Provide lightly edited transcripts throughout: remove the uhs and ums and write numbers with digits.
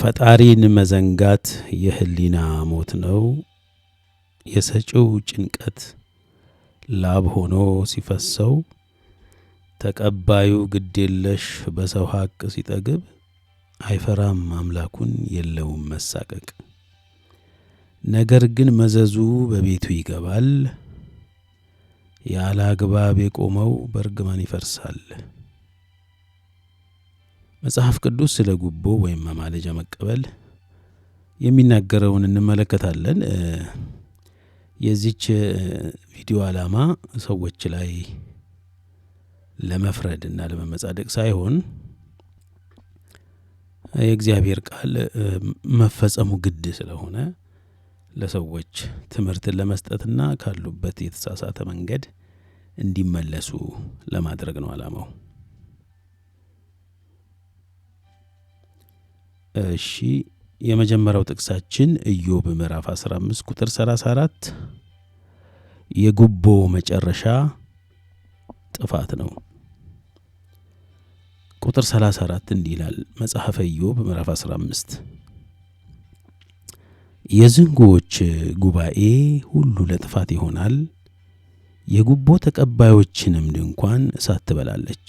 ፈጣሪን መዘንጋት የህሊና ሞት ነው። የሰጪው ጭንቀት ላብ ሆኖ ሲፈሰው ተቀባዩ ግዴለሽ በሰው ሀቅ ሲጠግብ አይፈራም አምላኩን የለውም መሳቀቅ። ነገር ግን መዘዙ በቤቱ ይገባል። ያለ አግባብ የቆመው በርግማን ይፈርሳል። መጽሐፍ ቅዱስ ስለ ጉቦ ወይም ማማለጃ መቀበል የሚናገረውን እንመለከታለን። የዚች ቪዲዮ ዓላማ ሰዎች ላይ ለመፍረድ እና ለመመጻደቅ ሳይሆን የእግዚአብሔር ቃል መፈጸሙ ግድ ስለሆነ ለሰዎች ትምህርትን ለመስጠትና ካሉበት የተሳሳተ መንገድ እንዲመለሱ ለማድረግ ነው ዓላማው። እሺ፣ የመጀመሪያው ጥቅሳችን ኢዮብ ምዕራፍ 15 ቁጥር 34 የጉቦ መጨረሻ ጥፋት ነው። ቁጥር 34 እንዲህ ይላል መጽሐፈ ኢዮብ ምዕራፍ 15 የዝንጎች ጉባኤ ሁሉ ለጥፋት ይሆናል፣ የጉቦ ተቀባዮችንም ድንኳን እሳት ትበላለች።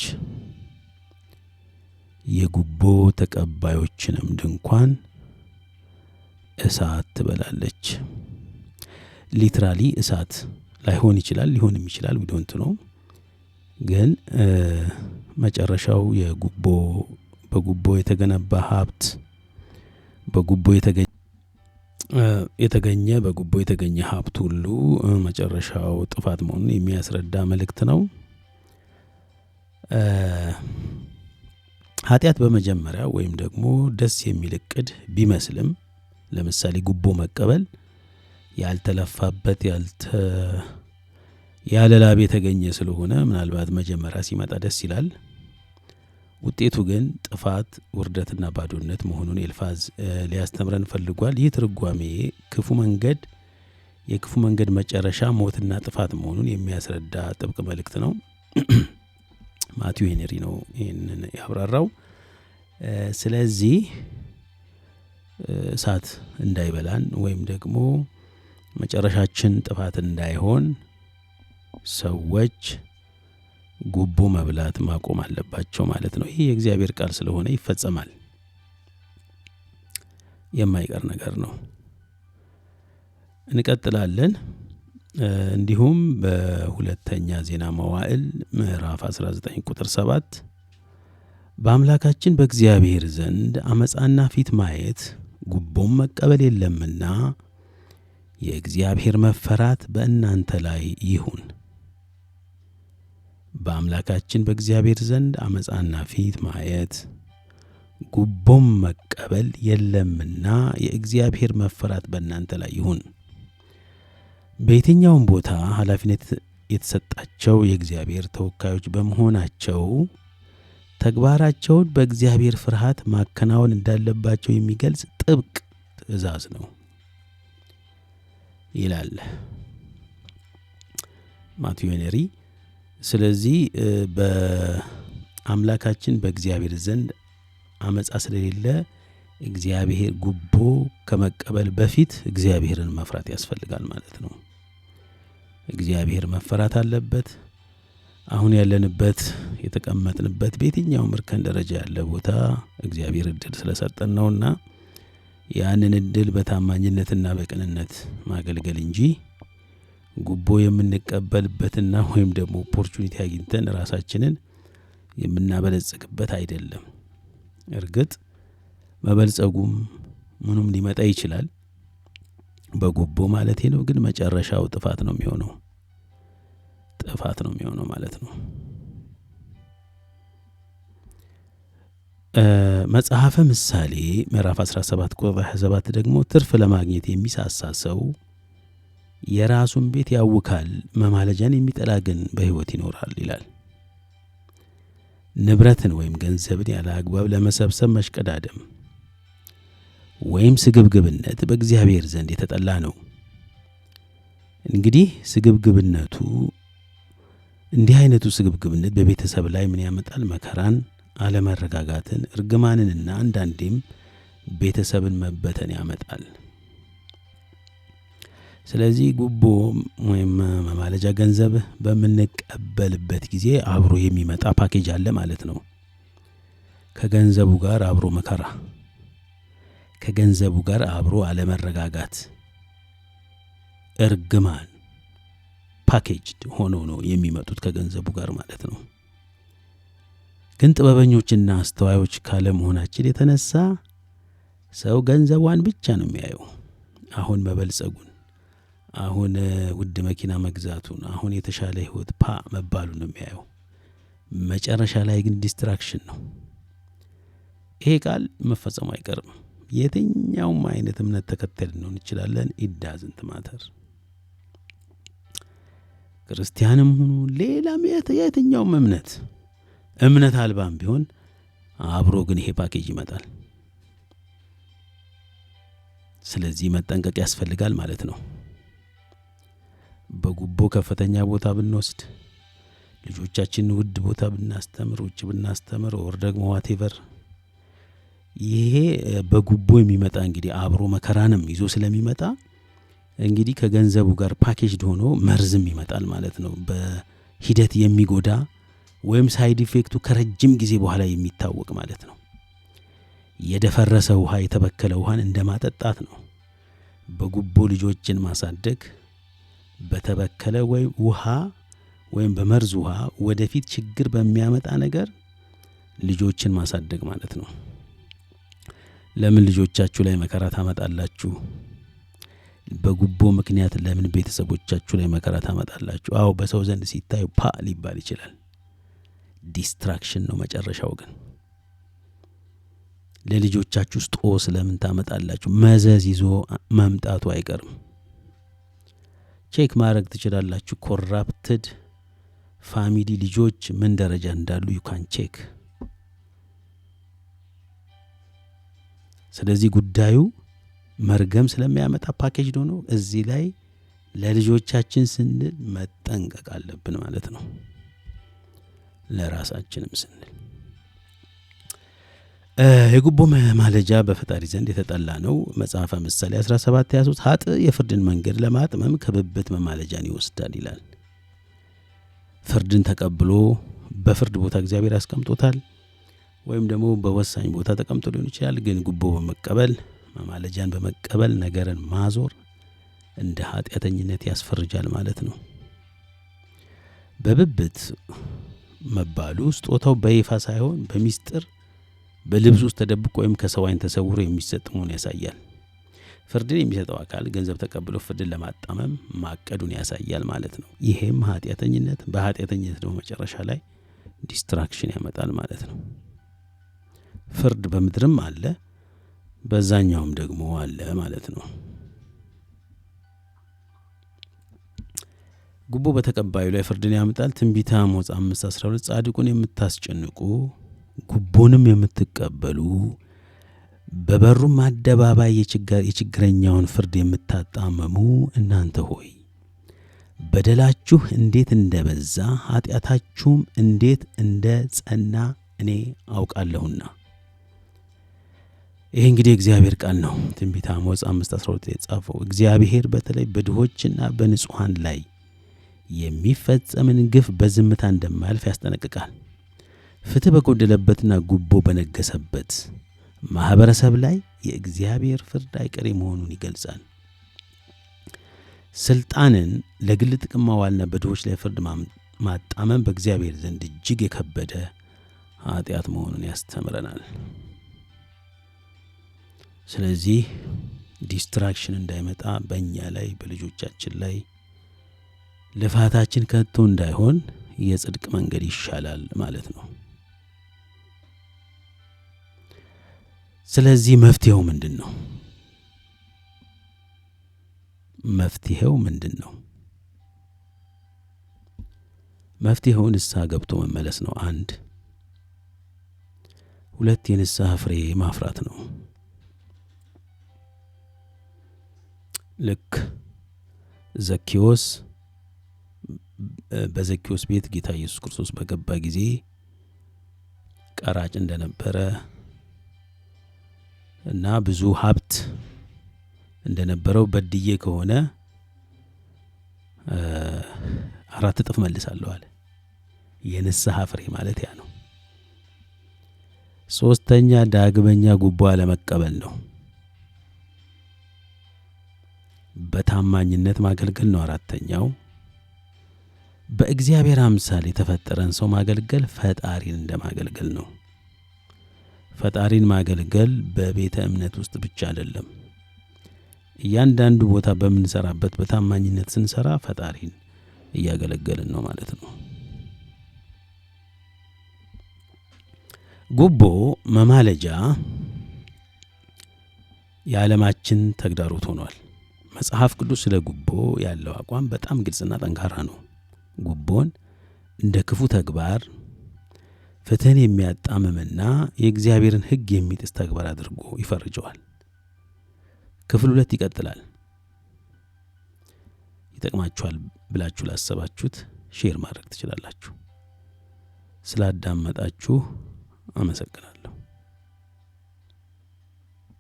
የጉቦ ተቀባዮችንም ድንኳን እሳት ትበላለች። ሊትራሊ እሳት ላይሆን ይችላል፣ ሊሆንም ይችላል። ዊዶንት ነው። ግን መጨረሻው በጉቦ የተገነባ ሀብት በጉቦ የተገኘ ሀብት ሁሉ መጨረሻው ጥፋት መሆኑን የሚያስረዳ መልእክት ነው። ኃጢአት በመጀመሪያ ወይም ደግሞ ደስ የሚል እቅድ ቢመስልም፣ ለምሳሌ ጉቦ መቀበል ያልተለፋበት ያለ ላብ የተገኘ ስለሆነ ምናልባት መጀመሪያ ሲመጣ ደስ ይላል። ውጤቱ ግን ጥፋት፣ ውርደትና ባዶነት መሆኑን ኤልፋዝ ሊያስተምረን ፈልጓል። ይህ ትርጓሜ የክፉ መንገድ መጨረሻ ሞትና ጥፋት መሆኑን የሚያስረዳ ጥብቅ መልእክት ነው። ማቲው ሄንሪ ነው ይህንን ያብራራው። ስለዚህ እሳት እንዳይበላን ወይም ደግሞ መጨረሻችን ጥፋት እንዳይሆን ሰዎች ጉቦ መብላት ማቆም አለባቸው ማለት ነው። ይህ የእግዚአብሔር ቃል ስለሆነ ይፈጸማል፣ የማይቀር ነገር ነው። እንቀጥላለን። እንዲሁም በሁለተኛ ዜና መዋዕል ምዕራፍ 19 ቁጥር 7 በአምላካችን በእግዚአብሔር ዘንድ አመፃና ፊት ማየት ጉቦም መቀበል የለምና የእግዚአብሔር መፈራት በእናንተ ላይ ይሁን። በአምላካችን በእግዚአብሔር ዘንድ አመፃና ፊት ማየት ጉቦም መቀበል የለምና የእግዚአብሔር መፈራት በእናንተ ላይ ይሁን። በየትኛውም ቦታ ኃላፊነት የተሰጣቸው የእግዚአብሔር ተወካዮች በመሆናቸው ተግባራቸውን በእግዚአብሔር ፍርሃት ማከናወን እንዳለባቸው የሚገልጽ ጥብቅ ትእዛዝ ነው ይላል ማቲው ሄንሪ። ስለዚህ በአምላካችን በእግዚአብሔር ዘንድ አመፃ ስለሌለ እግዚአብሔር ጉቦ ከመቀበል በፊት እግዚአብሔርን መፍራት ያስፈልጋል ማለት ነው። እግዚአብሔር መፈራት አለበት። አሁን ያለንበት የተቀመጥንበት በየትኛውም እርከን ደረጃ ያለ ቦታ እግዚአብሔር እድል ስለሰጠን ነውና ያንን እድል በታማኝነትና በቅንነት ማገልገል እንጂ ጉቦ የምንቀበልበትና ወይም ደግሞ ኦፖርቹኒቲ አግኝተን ራሳችንን የምናበለጽግበት አይደለም። እርግጥ መበልጸጉም ምኑም ሊመጣ ይችላል በጉቦ ማለት ነው። ግን መጨረሻው ጥፋት ነው የሚሆነው ማለት ነው። መጽሐፈ ምሳሌ ምዕራፍ 17 ቁጥር 27 ደግሞ ትርፍ ለማግኘት የሚሳሳ ሰው የራሱን ቤት ያውካል፣ መማለጃን የሚጠላ ግን በሕይወት ይኖራል ይላል። ንብረትን ወይም ገንዘብን ያለ አግባብ ለመሰብሰብ መሽቀዳደም ወይም ስግብግብነት በእግዚአብሔር ዘንድ የተጠላ ነው። እንግዲህ እንዲህ አይነቱ ስግብግብነት በቤተሰብ ላይ ምን ያመጣል? መከራን፣ አለመረጋጋትን፣ እርግማንንና አንዳንዴም ቤተሰብን መበተን ያመጣል። ስለዚህ ጉቦ ወይም ማማለጃ ገንዘብ በምንቀበልበት ጊዜ አብሮ የሚመጣ ፓኬጅ አለ ማለት ነው። ከገንዘቡ ጋር አብሮ መከራ፣ ከገንዘቡ ጋር አብሮ አለመረጋጋት፣ እርግማን ፓኬጅ ሆኖ ነው የሚመጡት ከገንዘቡ ጋር ማለት ነው። ግን ጥበበኞችና አስተዋዮች ካለመሆናችን የተነሳ ሰው ገንዘቧን ብቻ ነው የሚያየው። አሁን መበልጸጉን፣ አሁን ውድ መኪና መግዛቱን፣ አሁን የተሻለ ህይወት መባሉን ነው የሚያየው። መጨረሻ ላይ ግን ዲስትራክሽን ነው። ይሄ ቃል መፈጸሙ አይቀርም። የትኛውም አይነት እምነት ተከታይ ልንሆን እንችላለን። ኢት ዳዝንት ማተር። ክርስቲያንም ሁኑ ሌላም የትኛውም እምነት አልባም ቢሆን አብሮ ግን ይሄ ፓኬጅ ይመጣል። ስለዚህ መጠንቀቅ ያስፈልጋል ማለት ነው። በጉቦ ከፍተኛ ቦታ ብንወስድ፣ ልጆቻችን ውድ ቦታ ብናስተምር፣ ውጭ ብናስተምር ወር ደግሞ ዋቴቨር፣ ይሄ በጉቦ የሚመጣ እንግዲህ አብሮ መከራንም ይዞ ስለሚመጣ እንግዲህ ከገንዘቡ ጋር ፓኬጅድ ሆኖ መርዝም ይመጣል ማለት ነው። በሂደት የሚጎዳ ወይም ሳይድ ኢፌክቱ ከረጅም ጊዜ በኋላ የሚታወቅ ማለት ነው። የደፈረሰ ውሃ፣ የተበከለ ውሃን እንደማጠጣት ነው። በጉቦ ልጆችን ማሳደግ በተበከለ ውሃ ወይም በመርዝ ውሃ ወደፊት ችግር በሚያመጣ ነገር ልጆችን ማሳደግ ማለት ነው። ለምን ልጆቻችሁ ላይ መከራ ታመጣላችሁ? በጉቦ ምክንያት ለምን ቤተሰቦቻችሁ ላይ መከራ ታመጣላችሁ? አዎ በሰው ዘንድ ሲታዩ ሊባል ይችላል። ዲስትራክሽን ነው መጨረሻው። ግን ለልጆቻችሁ ጦስ ለምን ታመጣላችሁ? መዘዝ ይዞ መምጣቱ አይቀርም። ቼክ ማድረግ ትችላላችሁ። ኮራፕትድ ፋሚሊ ልጆች ምን ደረጃ እንዳሉ ዩካን ቼክ። ስለዚህ ጉዳዩ መርገም ስለሚያመጣ ፓኬጅ ሆኖ እዚህ ላይ ለልጆቻችን ስንል መጠንቀቅ አለብን ማለት ነው። ለራሳችንም ስንል የጉቦ ማማለጃ በፈጣሪ ዘንድ የተጠላ ነው። መጽሐፈ ምሳሌ 17:23 ኃጥእ የፍርድን መንገድ ለማጥመም ከብብት መማለጃን ይወስዳል ይላል። ፍርድን ተቀብሎ በፍርድ ቦታ እግዚአብሔር ያስቀምጦታል፣ ወይም ደግሞ በወሳኝ ቦታ ተቀምጦ ሊሆን ይችላል። ግን ጉቦ በመቀበል መማለጃን በመቀበል ነገርን ማዞር እንደ ኃጢአተኝነት ያስፈርጃል ማለት ነው። በብብት መባሉ ስጦታው በይፋ ሳይሆን በሚስጥር በልብስ ውስጥ ተደብቆ ወይም ከሰው ዓይን ተሰውሮ የሚሰጥ መሆኑን ያሳያል። ፍርድን የሚሰጠው አካል ገንዘብ ተቀብሎ ፍርድን ለማጣመም ማቀዱን ያሳያል ማለት ነው። ይሄም ኃጢአተኝነት፣ በኃጢአተኝነት ደግሞ መጨረሻ ላይ ዲስትራክሽን ያመጣል ማለት ነው። ፍርድ በምድርም አለ፣ በዛኛውም ደግሞ አለ ማለት ነው። ጉቦ በተቀባዩ ላይ ፍርድን ያመጣል። ትንቢተ አሞጽ 5:12 ጻድቁን የምታስጨንቁ ጉቦንም የምትቀበሉ በበሩም አደባባይ የችግረኛውን ፍርድ የምታጣመሙ እናንተ ሆይ በደላችሁ እንዴት እንደበዛ ኃጢአታችሁም እንዴት እንደ ጸና እኔ አውቃለሁና። ይህ እንግዲህ እግዚአብሔር ቃል ነው። ትንቢተ አሞጽ 5:12 የጻፈው እግዚአብሔር በተለይ በድሆችና በንጹሐን ላይ የሚፈጸምን ግፍ በዝምታ እንደማያልፍ ያስጠነቅቃል። ፍትህ በጎደለበትና ጉቦ በነገሰበት ማህበረሰብ ላይ የእግዚአብሔር ፍርድ አይቀሬ መሆኑን ይገልጻል። ስልጣንን ለግል ጥቅም ማዋልና በድሆች ላይ ፍርድ ማጣመም በእግዚአብሔር ዘንድ እጅግ የከበደ ኃጢአት መሆኑን ያስተምረናል። ስለዚህ ዲስትራክሽን እንዳይመጣ በእኛ ላይ በልጆቻችን ላይ ልፋታችን ከቶ እንዳይሆን የጽድቅ መንገድ ይሻላል ማለት ነው። ስለዚህ መፍትሄው ምንድን ነው? መፍትሄው ንስሐ ገብቶ መመለስ ነው። 1 2 የንስሐ ፍሬ ማፍራት ነው። ልክ ዘኬዎስ በዘኬዎስ ቤት ጌታ ኢየሱስ ክርስቶስ በገባ ጊዜ ቀራጭ እንደነበረ እና ብዙ ሀብት እንደነበረው በድዬ ከሆነ 4 እጥፍ መልሳለሁ አለ። የንስሐ ፍሬ ማለት ያ ነው። 3ኛ ዳግመኛ ጉቦ አለመቀበል ነው። በታማኝነት ማገልገል ነው። 4ኛው በእግዚአብሔር አምሳል የተፈጠረን ሰው ማገልገል ፈጣሪን እንደማገልገል ነው። ፈጣሪን ማገልገል በቤተ እምነት ውስጥ ብቻ አይደለም። እያንዳንዱ ቦታ በምንሰራበት በታማኝነት ስንሰራ ፈጣሪን እያገለገልን ነው ማለት ነው። ጉቦ መማለጃ የዓለማችን ተግዳሮት ሆኗል። መጽሐፍ ቅዱስ ስለ ጉቦ ያለው አቋም በጣም ግልጽና ጠንካራ ነው። ጉቦን እንደ ክፉ ተግባር፣ ፍትህን የሚያጣምምና የእግዚአብሔርን ሕግ የሚጥስ ተግባር አድርጎ ይፈርጀዋል። ክፍል 2 ይቀጥላል። ይጠቅማችኋል ብላችሁ ላሰባችሁት ሼር ማድረግ ትችላላችሁ። ስላዳመጣችሁ አመሰግናለሁ።